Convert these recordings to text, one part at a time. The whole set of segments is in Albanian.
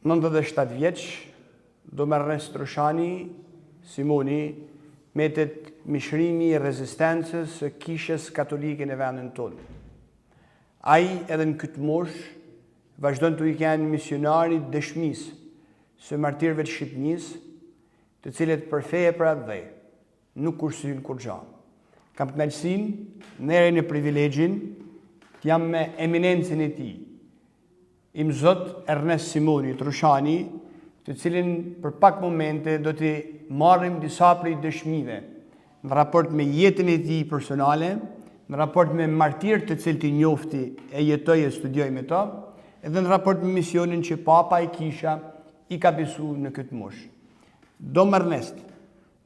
97 vjeç, Dom Ernest Trushani, Simoni, metet mishrimi i rezistencës së kishës katolike në vendin tonë. Ai edhe në këtë moshë vazhdon të i kanë misionarit dëshmisë së martirëve të Shqipënisë, të cilët për fe e për atë dhe nuk kursyjnë kur gja. Kam kënaqësinë, nderin e privilegjin, të jam me eminencën e tij, im Zot Ernest Simoni Trushani, të cilin për pak momente do t'i marrim disa prej dëshmive në raport me jetën e tij personale, në raport me martirët të cilët i njofti e jetoi e studioi me to, edhe në raport me misionin që Papa e Kisha i ka besuar në këtë moshë. Dom Ernest,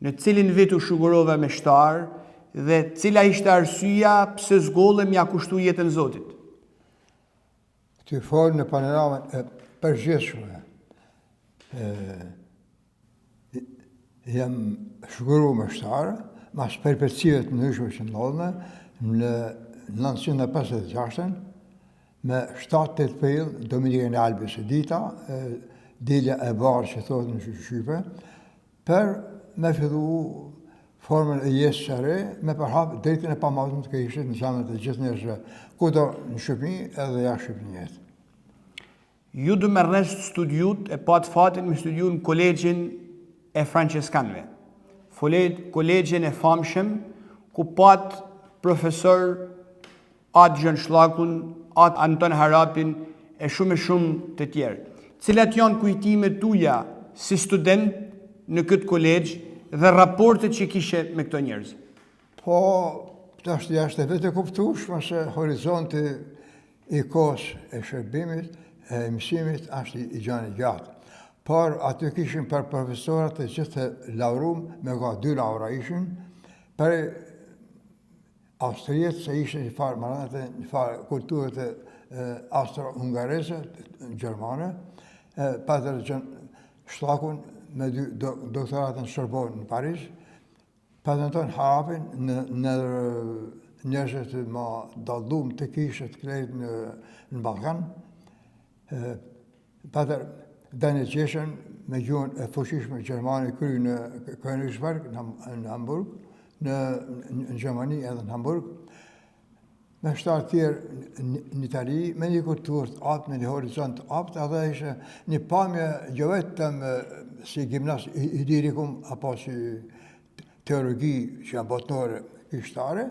në cilin vit u shugurova me shtar dhe cila ishte arsyeja pse zgollem ja kushtu jetën Zotit. Të fol në panoramën e përgjithshme. Jam shuguru me shtar, mas peripecive të ndryshme që ndodhme, në 1956 me 7-8 prill Dominikën e Albës së dita, dilja e barë që thotë në Shqipë, për me fillu formën e jesë qare, me përhap drejtën e pamatëm të kërishit në zamët e gjithë njerëzve, kudo në Shqipëni edhe jashtë Shqipënjet. Ju Dom Ernest studiut e pat fatin me studiu në kolegjin e Franceskanëve, kolegjin e famshëm, ku pat profesor atë Gjën Shlakun, atë Anton Harapin e shumë të tjerë. Cilat janë kujtimet tuja si student në këtë kolegj dhe raportet që kishe me këto njerëz? Po, është jashtë vetë e kuptueshme se horizonti i kohës e shërbimit, e mësimit, është i gjani gjatë. Por aty kishim për profesorat e gjithë laurum, me ka 2 laura ishin, për Austrijet se ishte një farë maranate, një farë kulturët e austro-hungarese, gjermane, Pater Gjën Shlakun me 2 doktoratën në Sorbonne në Paris, Pater Anton Harapin në njerëzit të ma dallum të kishët krejt në Balkan, Pater Daniel Gjeshen me gjuhën e fuqishme gjermane kry në Königsberg në Hamburg, në Gjermani edhe në Hamburg, me shtarë tjerë në Itali, me një kulturë të aptë, me një horizont të aptë, edhe ishe një pamje jo vetëm si gimnas idirikum apo si teologi që janë botnore kishtare,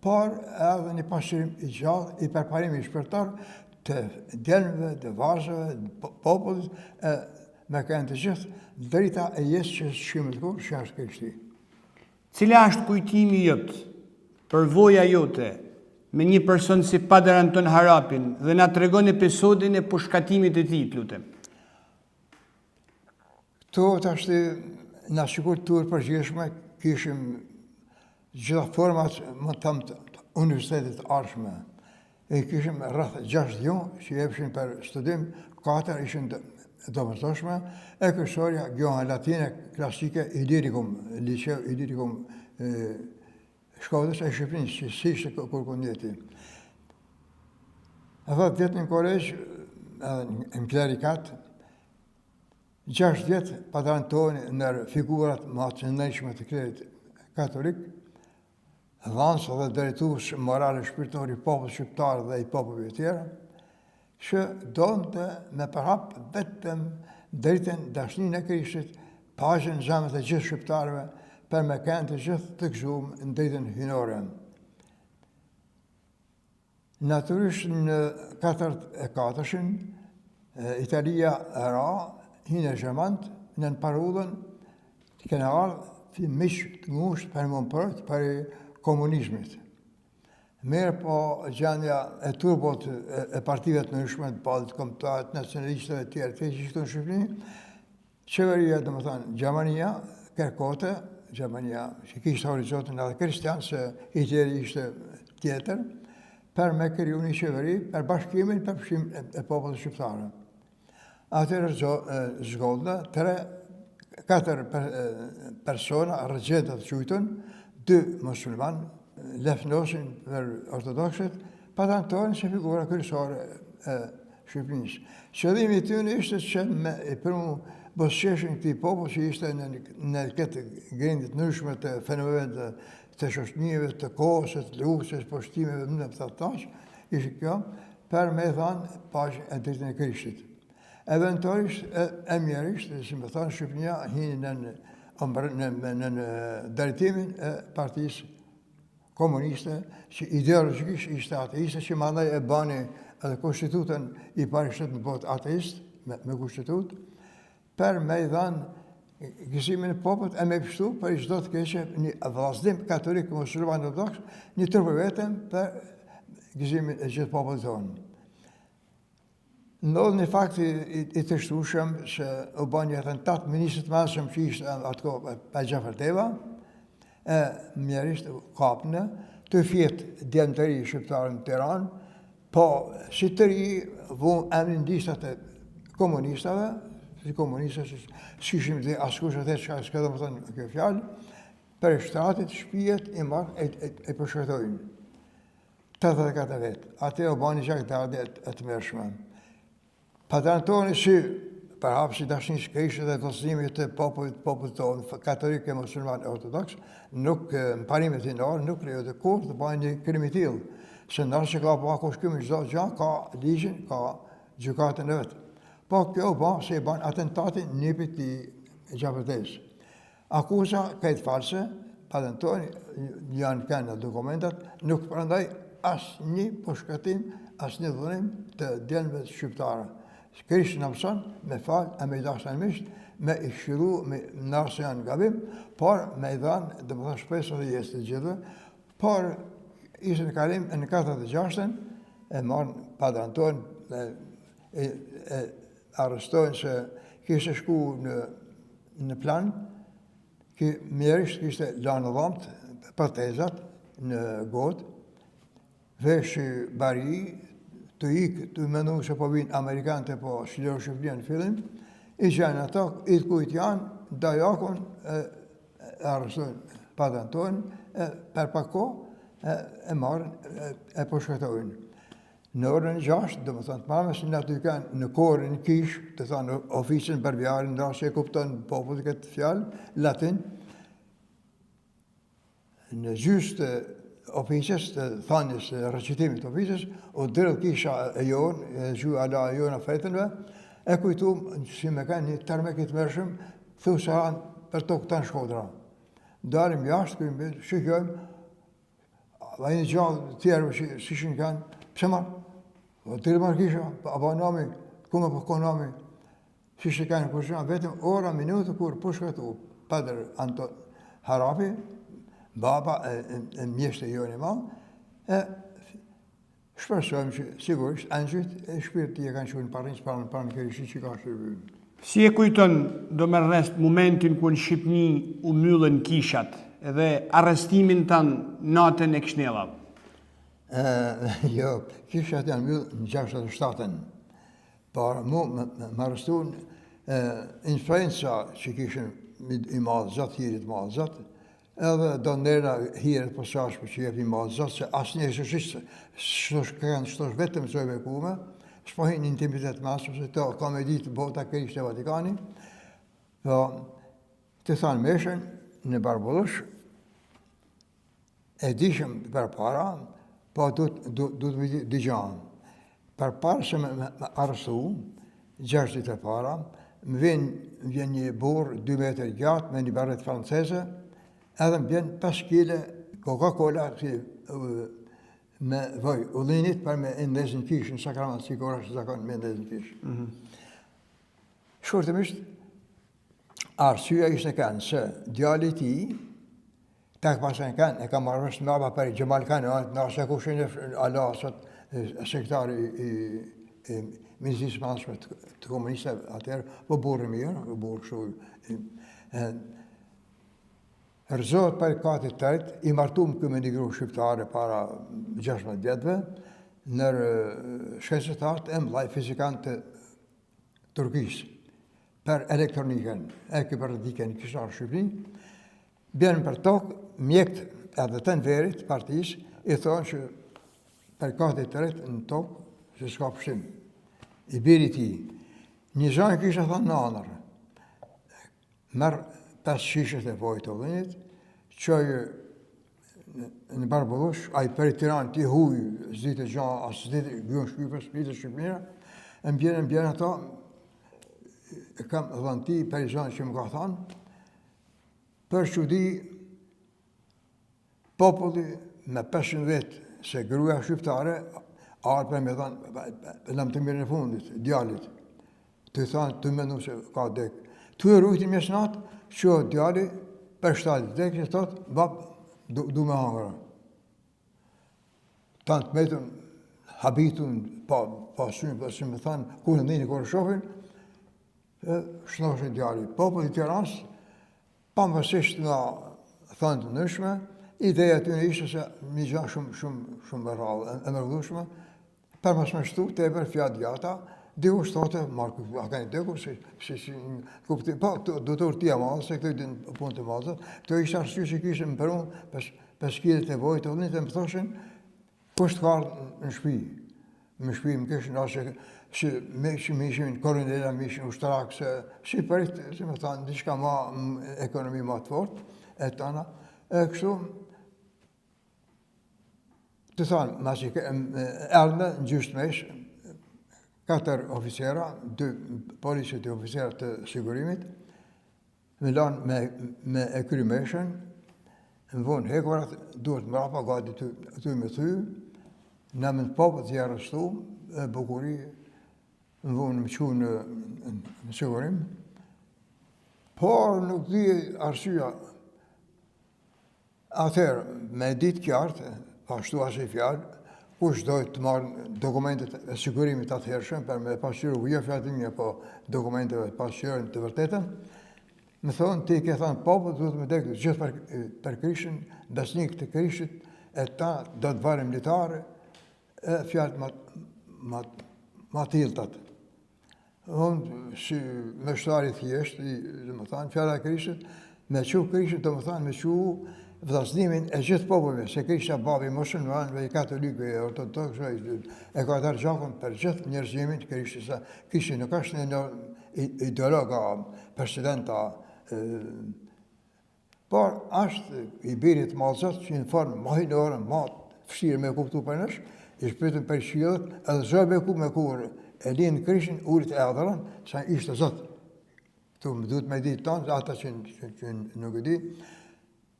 por edhe një pasqyrim i gjallë, i përparimi i shpirtar të djelmëve, të vazhëve, të popullit, me kënë të gjithë drejta e jesë që shqimë të kur, që është Krishti. Cila është kujtimi jëtë, përvoja jote, me një person si Pater Anton Harapin dhe na tregon episodin e pushkatimit e tij, lutem? Këto është në kulturë përgjithshme, kishim gjitha format, më të thëmë, të universitetit arshme. E kishim rreth 6 që jepshin për studim, 4 ishin domosdoshme, e kërsorja gjoha latine klasike Illyricum, liceu Illyricum Shkodrës e Shqipërinë, që si ishte kërkun jeti. E 10 vjetë në kolegj, në klerikat, 6 vjetë Pater Antoni në figurat më të nëjshme të klerit katolik, dhansë dhe drejtues morale shpirtori i popullit shqiptar dhe i popujve tjera, që donë të me përhap vetëm drejtën dashnin e Krishtit, paqen në zemrat e gjithë shqiptarëve, për me kënë të gjithë të gëzuar në drejtën hynore. Natyrisht në 44-shin, Italia e ra, hinë e Gjermant, në parullën të kene ardhë të miqë të ngushtë për më përët për komunizmit. Merë po gjendja e turbot e partive të ndryshme, të ballit kombëtar, nacionalistëve të tjerë, të që këtu në Shqipëri, qeveria, dhe më thënë, Gjermania, kërkote, Gjermania që kishtë horizontin edhe kristian, se Hitleri ishte tjetër, për me kriju një qeveri, për bashkimin, për pëshim e popullit shqiptarë. Atërë zgodë, 4 persona, rëgjetët qujtën, 2 musliman, lefnosin për ortodoksit, Pater Antoni që figura kryesore e Shqipërisë. Qëllimi i tyre ishte që për mu bosqeshin këtij popull që ishte në këtë grendit ndryshme të fenomeneve të shoqënive, të kohës, të luftës, poshtimeve në të tash, ishte kjo për me thënë paqë e dritën e Krishtit. Eventualisht e mjerisht, si më thonë, Shqipënia hini në drejtimin e partisë komuniste, që ideologjikisht ishte ateiste, që mandaj e bani edhe konstitutën i parishtet në botë ateist, me konstitut, për me i dhanë gëzimin e popët e me pështu për i çdo të keqe një vllaznim katolik musliman ortodoks, një tërë vetëm për gëzimin e gjithë popët tonë. Ndodhë një fakti i të shtushëm që u bën një atentat ministrit masëm që ishte atko pa Xhafer Deva, e mjerisht kapnë të fjetë djemëtëri shqiptarë në Tiranë, po si të ri vëmë emrin listat e komunistave, si komunistët që s'kishim dhe askush atë që s'ka dhe më thënë kjo fjallë, për shtratit shpijet i marrë e përshkretojnë. 84 vetë. Ate o bani qak dardi e të mërshme. Patentoni si për hapë si dashnis kërishtë dhe vëllëzimit të popullit tonë, katolik e musliman e ortodoks, nuk në parimet i nërë, nuk lejo të kur të bajnë një krimi tillë. Se nërë që ka pa kushkimi çdo gjë, ka ligjin, ka gjykatën e vetë. Po kjo ba se i banë atentatin njëpit i Gjapërtejës. Akuza këtë false, patentoni, janë kënë në dokumentat, nuk prandaj asë një përshkatim, asë një dhunim të djelëve shqiptare. Krishti në mëson me falë, e me i dashë në misht, me i shqiru, me nërë se janë gabim, por me i dhanë, dhe më thënë shpesë dhe jesë të gjithë, por ishë në kalim në 46-ën, e marën Padre Anton, e arrestojnë se kishte shku në plan, ki mjerisht kishte lanë dhamt, partezat në gotë, veshë bari, të ikë, të menu se po vinë Amerikanët e po shilërë Shqipëria në fillim, i qenë ato, i të kujtë janë, dajakon e arrestojnë Padre Anton, per pako, e marën, e përshkretojnë. Në orën 6, dhe më thënë të mamës, në aty kanë në korën në kishë, të thënë oficin për vjarën, në rrasë e kuptonë popullë këtë fjallë, latin, në gjysë ofices, të thanjes të rëqitimit të ofices, o dërë kisha e jonë, e gju ala e jonë a fetënve, e kujtu, si me kanë një tërme këtë mërshëm, thu se hanë për to këtanë Shkodra. Darim jashtë, këmë shikjojmë, a një gjallë tjerëve që si shënë kanë, pëse marë? O dërë marë kisha, a ba nami, kume për ko nami, si shë kanë përshëna, vetëm ora, minutë, kur përshkretu, Padre Anton Harapi, baba e mjeshtë e joni ma, e shpresojmë që sigurisht anëgjit e shpirti e kanë qenë parrinës para në kërishti që ka shërbim. Si e kujton do me rrest momentin ku në Shqipni u myllën kishat edhe arrestimin tanë natën e Kishnellave? Jo, kishat janë myllë në 67-ën. Por mu më arrestuan influenca që kishin i madhëzat, hirit madhëzat, edhe do nera hiret posashme që jepi madhëzat, se asë një shëshishtë, shtosh vetëm zoj me kume, shpohin një intimitet masëm, se to ka me ditë bota Krishti e Vatikani, po të thanë meshen në Barbulush, e dishëm për para, po du të me digjanë. Për parë se me arrestu, 6 ditë e para, më vjen një burë 2 meter gjatë me një barret franceze, edhe më vjen 5 kile Coca-Cola me voj ullinit për me ndezën kish në Sakrament, si kora që zakon me ndezën kish. Shkurtimisht, arsyeja ishte kanë se djali ti, tak pasën kanë, e ka marrë vështë maba për Gjemal Kanat, në asë e kushin e alasët, sektari i Ministrisë Madhëshme të komunistëve atëherë, po burë mirë, burë kështu. Rëzohet për katit tërt, i martum këmë një gru shqiptare para 16 vjetëve, nër shkencetarët e mlaj fizikan të Turkisë, për elektronikën, e kibernetike në kishtarë Shqipëni, bjenë për tokë, mjekët edhe të në verit partisë, i thonë që për katit tërt në tokë, që s'ka pështim. i biri ti. Një zhanë kisha thënë në anër, merë 5 shishet e vojtë të dhenjit, qojë në Barbullush, a i për i Tiranë ti huj, zdite gjanë, asë zdite gjënë shkypës, zdite Shqipnira, më bjerë ato, kam dhënë ti për i zhanë që më ka thënë, për që di populli me 500 vetë, se gruja shqiptare, arë për me thënë, lëmë të mirë në fundit, djallit, të thënë, të menu se ka dekë. Tu e rujti mjesnat, që djalli për shtalit dekë, që thotë, bab, du me hangëra. Tanë të metën, habitun, pasynë, si me thënë, ku në ndini kërë shofin, shnoshin djalli. Populli Tiranës, pamësisht nga thënë të nëshme, ideja të në ishte se një gjanë shumë rrallë, e mërgdushme, për mësë me shtu, të e për fjatë gjata, diku shtote, marku, a ka një deku, si kupti, pa, do të urtia madhë, se këtë din punë të madhë, të ishte arsye që kishtë më përun, pes kidet e vojtë, të më thoshin, kushtë ka në shpi, më shpi, më kishën ashe, që me ishin koronela, me ishin ushtrak, se si përit, si me thanë, diçka ma ekonomi ma të fort, e tana, e kështu, të thanë, masi erdhe në gjysht mesh, 4 oficera, 2 policët e oficera të sigurimit, me lanë me e kry meshen, në vonë hekurat, duhet mrapa, gati të me thyë, në më në popët të arrestu, e bukuri, në vonë më qu në sigurim, por nuk di arsyeja, atëherë, me ditë qartë, pashtu ashe i fjallë, kush dojtë të marrë dokumentet e sigurimit atëhershëm për me pasqyru jo fjallëtimje, po dokumenteve pasqyrën të vërtetën, më thonë, ti ke thënë popët, duhet me dekë gjithë për Krishtin, besnik të Krishtit, e ta do të varë militare, e fjallët ma tiltat. Unë, si me shtari thjesht, dhe më thënë, fjallë e Krishtit, me që Krishtit, dhe më thënë, me që vëzasnimin e gjithë popëve, se Krishta babi muslimanëve, i katolikëve, i ortodoksëve, e ka darë gjakon për gjithë njerëzimin Krishti, se Krishti nuk është një ideologa, presidenta, por është i birit malëzat që në formë ma hinore, ma fështirë me kuptu për nëshë, i shpytën për shqilët, edhe zë me kur e linë Krishtin, urit e adhëran, sa ishte zëtë. Tu më duhet me ditë tanë, ata që nuk e di,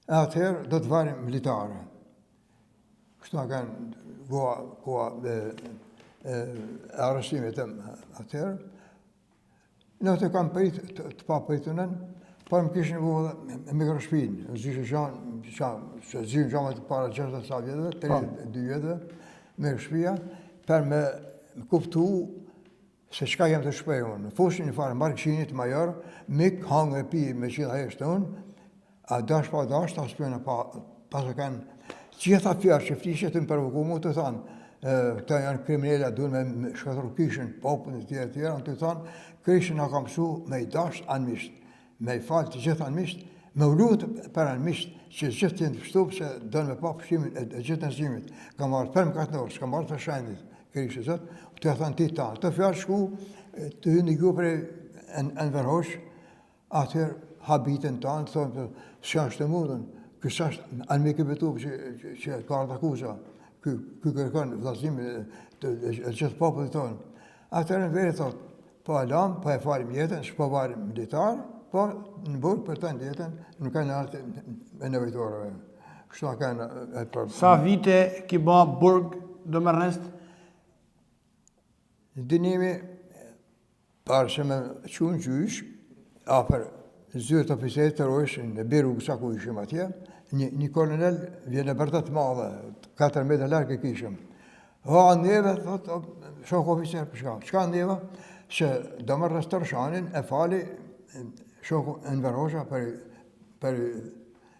atëherë do të varim militare. Kështu nga kanë koha arrestimit atëherë. Në të kam përit të pa përitunën, por më kishin vullë e mikroshpinë. Zishë gjamë të para 60 sa vjetëve, 32 vjetëve, mikroshpia, për me kuptu se qka jem të shpej unë. Fushin një farë markëshinit major, mik hangë e pi me qila heshtë unë, a dash pa dash, ta s'pjene pas e kanë gjitha fjarë që flishet të më përvoku mu të thanë, këta janë kriminella, duhen me shkatru kishin, popën e tjera, të thanë, Krishtin a kam mësu me i dash anëmisht, me i falë të gjithë anëmisht, me u lutë për anëmisht, që gjithë të jenë të pështupë se dënë me pa pështimin e gjithë nëzimit, ka marrë për më katë nërë, s'ka marrë për shendit, Krishtin zëtë, të thanë ti tanë. Të fjarë shku, të hynë një gupre në verhosh, atër habitën tanë, të thonë, s'janë shtë mundën, kësë është anë me këbetu që ka artë akuza, kë kërkën vlasimi e gjithë popët tonë. Atër në veri thotë, po alam, po e falim jetën, s'po varim militar, po në burg për të në jetën, nuk ka në artë e nevojtorëve. Kështu ka në e për... Sa vite ki ba burg do më rrest? Dënimi, parë që me qunë gjysh, afer zyrët oficerit të rojshin në biru sa ku ishim atje, një kolonel vjene bërtat madhe, 4 metra larkë e kishim. Ha neve, thot, shok oficer për shka. Shka neve, që do më rrestër shanin e fali shoku Enver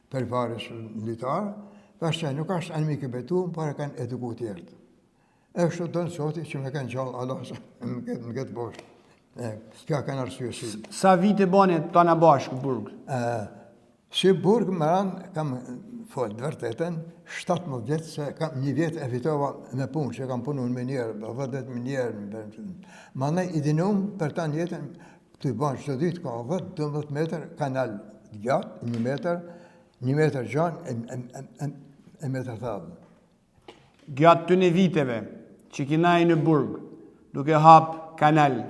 për faris militar, pashtë që nuk është anëmi këbetu, por e kanë eduku tjertë. E kështu të në soti që me kanë gjallë Allah në këtë boshtë. S'ka kanë arsye si. Sa vite bane të në bashkë burg? Si burg më ranë, kam folë vërtetën, 17 vjetë, se kam një vjetë e fitova me punë, që kam punu në minjerë, 10 minjerë. Ma ne i dinum për ta njetën, të i banë qëtë ditë, ka 10-12 meter kanal gjatë, 1 meter gjanë, e meter thadë. Gjatë të në viteve që kinaj në burg, duke hap kanal,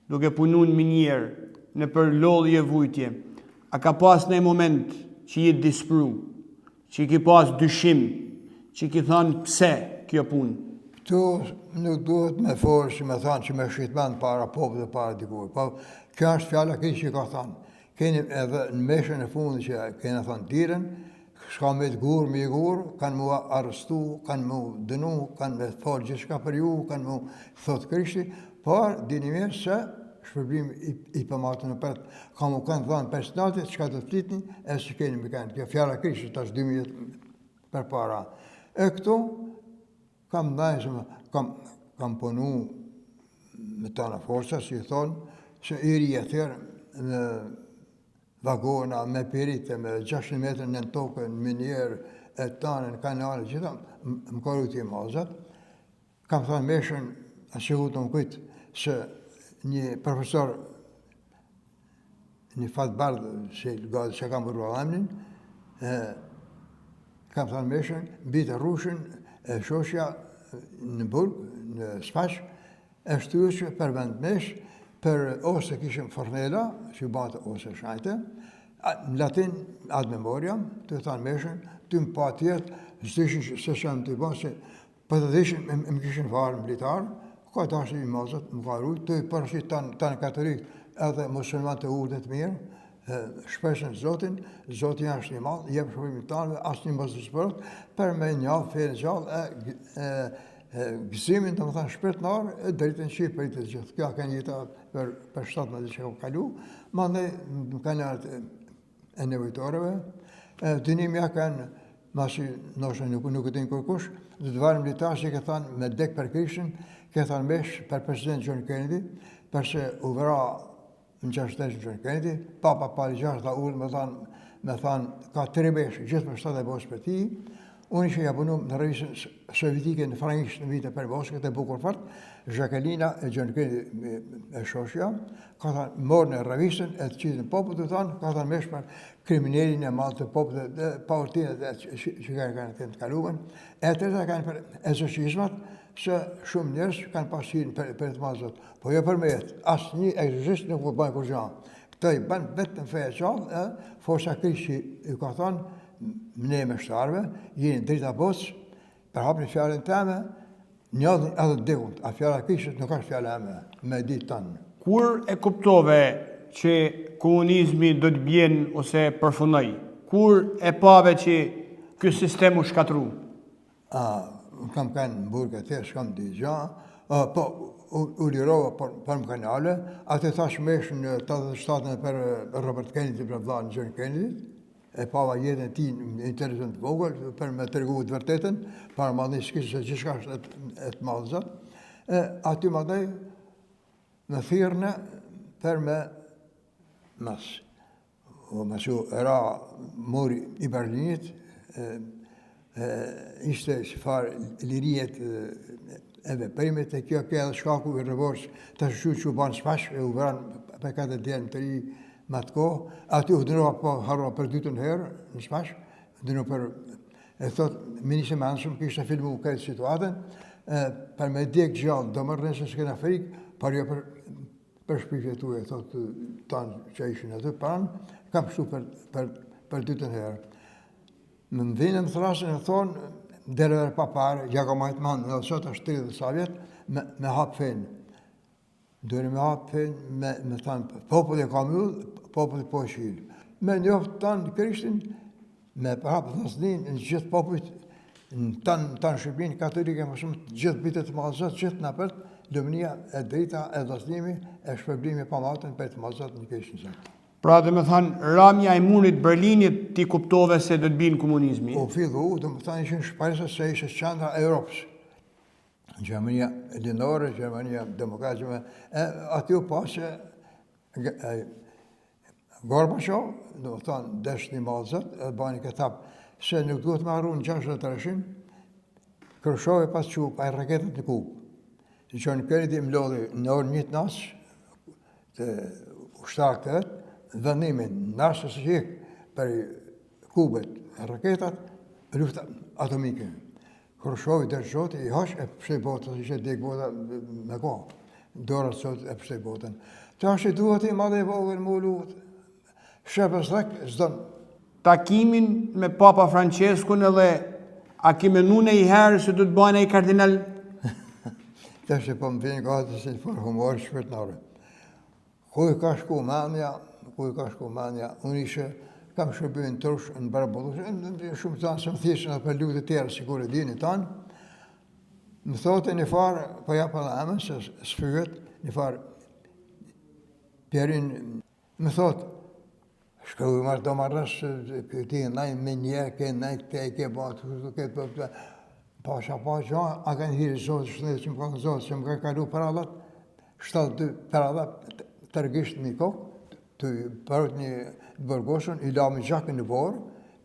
duke punu në minjerë, në për lodhje vujtje, a ka pas në moment që jetë dispru, që i ki pas dyshim, që i ki thonë pse kjo punë? Këtu nuk duhet me forë që me thonë që me shqitmen para popë dhe para dikur. Po, kjo është fjalla kështë që ka thonë. Keni edhe në meshën e fundi që kena thonë tiren, shka me të gurë, me i gurë, kanë mu arrestu, kanë mu dënu, kanë me falë gjithë shka për ju, kanë mu thotë Krishti, por dini mirë se shpërblim i pëmatën e përtë, ka mu kanë dhënë personatit, që ka të flitni, e që keni me kanë. Kjo fjalla Krishti tash 2 jetë për para. E këtu, kam dhejshme, kam punu me tana forca, si thonë, që i rjetër në vagona, me perite, me 600 metrë në tokë, në minjerë, e tanë, në kanale, gjitha, më korru t'i mazat. Kam thënë meshën, a që hu të më kujtë, që një profesor, një fatë bardë, që kam bërru alamnin, kam thënë meshën, bitë rrushën, e shoshja në burg, në Spash, e shtyushë për vend mesh, për ose kishëm fornela, që batë ose shajte, në latin ad memoriam, të thanë meshën, të më pa tjetë, zdishin se që më të i banë, që për të dhishin, më kishin farë militarë, ka të ashtë i mazët, më ka rujtë, të i përshit të në katolikë, edhe musulman të urdet mirë, shpeshën Zotin, Zotin është një malë, jepë shpërimi të tanëve, asë një mëzë zbërët, për me njallë, fejnë gjallë, gëzimin, të më thanë shpirtnar, e dritën qi për i të gjithë. Kjo ka një jetë për 17 që ka kalu, ma ne në kanjarët e nevojtoreve, dënimja kanë, masi nështë nuk e të një kërkush, dhe të varë militarë që ke thanë me dek për Krishtin, ke thanë mesh për president John Kennedy, përse u vera në 69 John Kennedy, papa pali 6 dhe ullë me thanë ka 3 mesh, gjithë për 7 e bosë për ti, unë që ja punu në revistën sovjetike në Frankisht në vite për Moskët e bukur fart, Jacquelina e John Kennedy e shoshja, ka thanë morë në revistën e të qitë në popët të thanë, ka thanë mesh për kriminelin e malë të popët dhe paurtinët që kanë të kaluën, e të të kanë për ezoqizmat, se shumë njerës kanë pasirën për të mazot. Po jo për me jetë, asë një egzorcist nuk bëjnë kur gjanë. Këto i banë vetë në feje qallë, forsa Krishti i ka thonë, ne me shtarve, jeni drita bosë, për hapën fjallën të eme, njëllën edhe dikut, a fjalla Krishtit nuk është fjalla eme, me ditë tanë. Kur e kuptove që komunizmi do të bjenë ose përfundoj? Kur e pave që kjo sistem u shkatru? Kam kanë në burg e të, shkam t'i gja, po u lirova për më kanale, atë thash mesh në 87 për Robert Kennedy për vla në John Kennedy, e pava jetën ti në inteligent vogël, për me të regu të vërtetën, para ma dhe s'kishë se gjithka është e të madhëzat. Aty ma dhe me thirëne për me mas. Masu era mori i Berlinit, ishte që farë lirijet e veprimet e kjo edhe shkaku i revorës të shqy që u banë Spash, e u vranë për 4 djenë të ri më të kohë. Aty u dënua po harua për 2 herë në Spash, dënua për, e thot, Ministri Manshëm kishte filmu këtë situatën, për me djekë gjallë, do mërë nëse s'kena frikë, për jo për shpifje tu e thot, tanë që ishin aty pranë, kam shtu për 2 herë. Më vinë më thrasën e thonë, derëver pa pare, ja ka majtë manë, edhe sot është 30 sa vjetë, me hapë fenë. Dore me hapë fenë, me thanë, populli ka mjullë, populli po shilë. Me njoftë tanë Krishtin, me hapë thasnin, në gjithë popullit, në tanë Shqipin, katolike, më shumë, gjithë bitet të mazat, gjithë në përtë, lëmënia e drita, e dhasnimi, e shpërblimi pa matën për të mazat në Krishtin zëtë. Pra dhe me thanë, ramja e munit Berlinit ti kuptove se do të binë komunizmi? O fillu, dhe me thanë ishin shpajsa se ishe qandra Europës. Gjermania linore, Gjermania demokratime, aty u pasë Gorbachev, do të thonë desh një malëzët, e bani këtap, se nuk duhet me arru në 63-shin, Khrushchev pas që pa e raketet në Kubë. Si që në Kennedy më lodhi në orë 1 nas, të ushtarë të vetë, dhënimin nasë së hikë për Kubët e raketat, lufta atomike. Khrushchev i dërgjoti, i hash e pështej botën, si që dek bota me ko. Dorët sot e pështej botën. Të ashtë i duhet i madhe i vogën më lutë. Shepës dhek, zdon. Takimin me Papa Franceskun edhe a ki menu në i herë se du të bane i kardinal? Të që po më vinë gati si të forë humorë shpirtnare. Kuj ka shku manja, unë ishe kam shërbyn tërsh në barbullu, shumë tanë se më thishën dhe për lutë të tjera, si kur e dini tanë. Më thote një farë, po ja për dhe amën, se sfyët, një farë, Pjerin më thotë, shkëllë marrë do marrës, këti nëjë me njerë, ke nëjë këte, ke batë, këtë, pasha pa gjanë, a kanë hiri zotë, shëndetje që më kanë zotë, që më kanë kalu për allat, 72 për allat, tërgisht një kokë, të përët një bërgoshën, i lami gjakën në borë,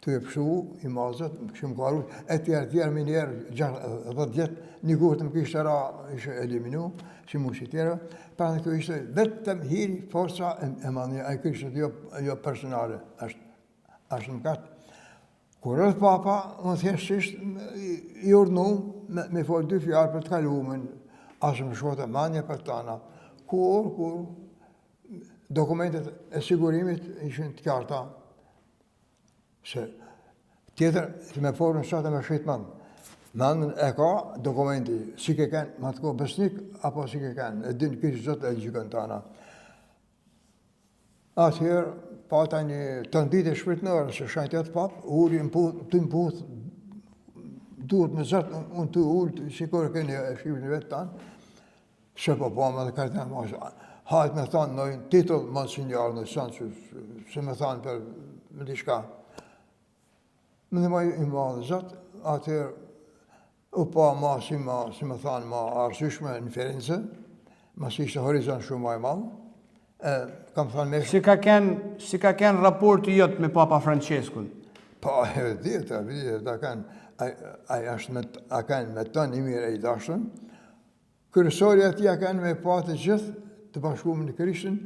të e pëshu, i mazët, që më karu, e tjerë, me njerë, 10 vjetë, një gurë të më kishtë ra, ishe eliminu, që mu që tjera, pra në kjo ishte vetëm hiri, forca e manja, e kështë jo personale, ashtë më katë. Kur edhe papa, më thjesht i urnu me folë 2 fjarë për të kalumen, asë më shkote manja për tana, kur dokumentet e sigurimit ishin të qarta, se tjetër, që me forën shatë me shqitë manë, Nandën e ka dokumenti, si ke kënë, ma të ko besnik, apo si ke kënë, e dinë kishë zotë e gjykën të ana. Atëherë, pata një të ndite shpritnërë, se shajtjet papë, uri të mputh, duhet me zëtë, unë të ullë, si kërë kënë e shqipë një vetë tanë, se po me dhe kërë të në hajtë me thanë në titull monsinjarë në sanë, se me thanë për me di shka. Më dhe ma i madhe zëtë, atëherë, u pa ma, si me thanë, ma arsyshme në Firenze, ma si ishte horizon shumë ma i madhë, kam thanë me... Si ka ken raporti jëtë me Papa Franceskun? Pa, e dhjetë, a kanë me tënë i mirë e i dashtën, kërësori ati a kanë me patë gjithë të bashkumë në Krishtin,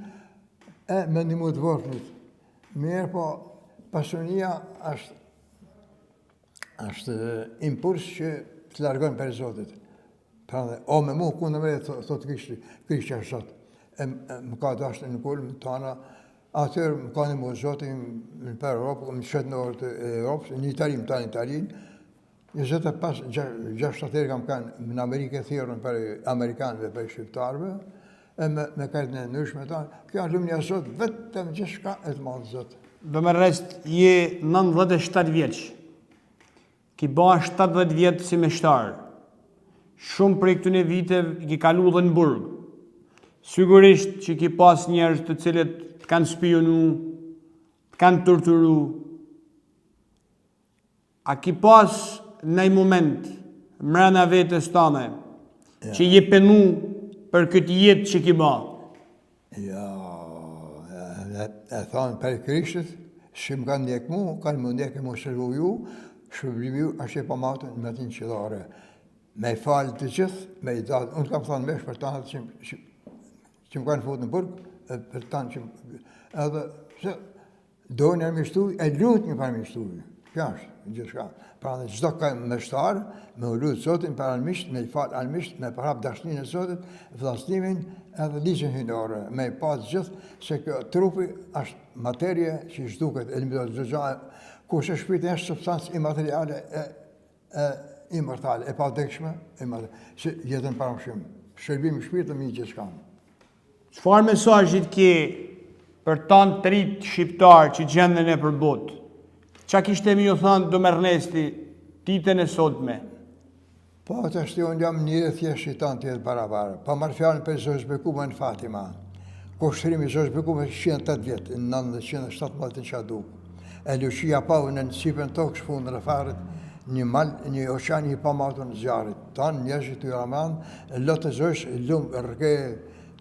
e me një më të vërfnit. Mirë po, pasionia është impuls që të largën për Zotit. Pra dhe, o me mu, kundë me thotë Krishti është Zotë. Më ka dashtë në kullë, më tana, atër më ka një mu Zotin në për Europë, më qëtë në orë të Europës, një Itali, më ta një Italinë. 6-7 kam kanë në Amerikë e thirën për Amerikanëve, për Shqiptarëve, e me kajtë në nëshme ta, kjo është lumë një Zotë, vetëm gjithë shka e të madhë Zotë. Do me rest, je 97 vjeqë. Ki ba 70 vjetë si me shtarë. Shumë prej këtune vite ki kalu dhe në burgë. Sigurisht që ki pas njerës të cilët të kanë spionu, të kanë torturu. A ki pas në i moment, mrena vetës tame, që je penu për këtë jetë që ki ba? Ja, e thanë për Krishtit, që më kanë ndjek mu, kanë më ndjek e mu shërgu ju, shërblimi ju është e pamatën në atin qëllare. Me i falë të gjithë, me i datë, unë kam thënë mesh për tanët që më kanë fotë në burgë, për tanë që edhe, se dojnë e mishtuj, e lutë një për mishtuj. Kjo është, gjithë shka. Pra në gjithë ka me shtarë, me u lutë Zotin për almisht, me i falë almisht, me përhap dashninë e Zotit, vlasnimin edhe ligjën hynore, me i pasë gjithë, se kjo trupi është materje që i shduket, e limitot zëgjane, ku që shpirti është substancë imateriale e immortale, e padekshme, që jetën paramshim. Shërbimi shpirtë mi gjithë shkanë. Çfarë mesazhit ke për tanë të rritë shqiptarë që gjendën e për botë? Qa kishte mi ju thënë do Ernesti ditën e sotme? Po, të ashtë unë jam njëre thjesht i tanë tjetë barabarë. Pa marrë fjallën për Zosh Bekume në Fatima. Kushtërimi Zosh Bekume 108 vjetë, në 1917 në Qaduk. E Lucia Pau në Cipën tokë shpunë në farit, një oqani i pamatur në zjarit. Tanë njerëzit të Raman, lotë Zosh, lumë, rëke,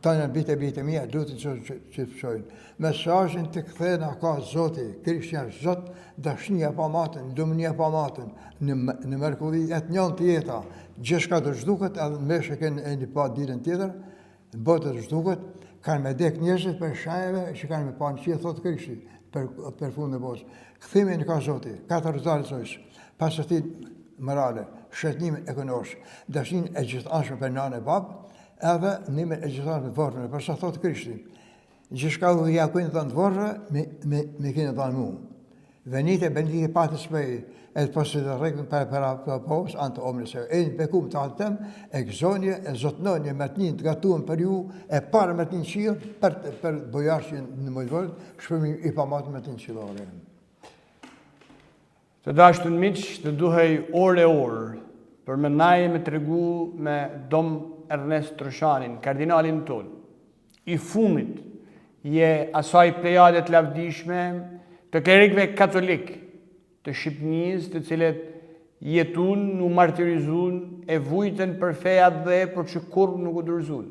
Këta në bite mija, lutin që të pësojnë. Mesazhin të këthena ka Zoti, Krishti është Zot, dashnia pa matën, lumënia pa matën, në mërkulli e të njën të jeta, gjithçka të zhduket, edhe në meshë kënë e një pa dilën tjetër, në botë të zhduket, kanë me dek njerëzit për shajeve që kanë me pa në qie, thotë Krishti, për fund në bosë. Këthimi në ka Zoti, 4 zarësojsh, pasërtin morale, shëtnimin ekonomish, dashin e gjithashme për nanë e babë, edhe nimin e gjithashme të vorëve, përsa thotë Krishti, gjithçka u ja kujnë të në vorëve, me kene të në mu. Venite, bendike patës pëj, e të posit të rekën për povës, anë të omrës e në bekum të atëm, e gëzonje, e zotnonje, me të një të gatuën për ju, e parë me të një qilë, për bojarë që në mëjvërët, shpërmi i pamatë me të një qilore. Të dashtë në miqë, të duhej orë për me naje me të regu me Dom Ernest Troshanin, kardinalin tonë, i fundit, je asaj plejadet lavdishme të klerikve katolik të Shqipënisë, të cilet jetun, u martirizun, e vujten për fejat dhe për që kur nuk u dërzun.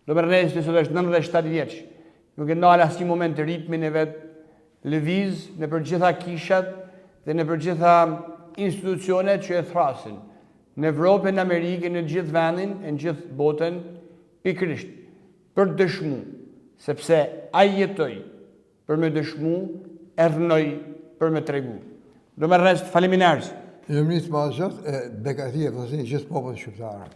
Dom Ernest sot është 97 vjeç, nuk e ndalë asnjë moment të ritmin e vetë lëviz në për gjitha kishat dhe në për gjitha institucionet që e thrasin, në Evropë, në Amerikë, në gjithë vendin, në gjithë botën, pikërisht, për dëshmu, sepse ai jetoj për me dëshmu, ernoj për me tregu. Dom Ernest, faleminderit. Në mënyrë të madhe, bekatia vëllazëri gjithë popullit shqiptar.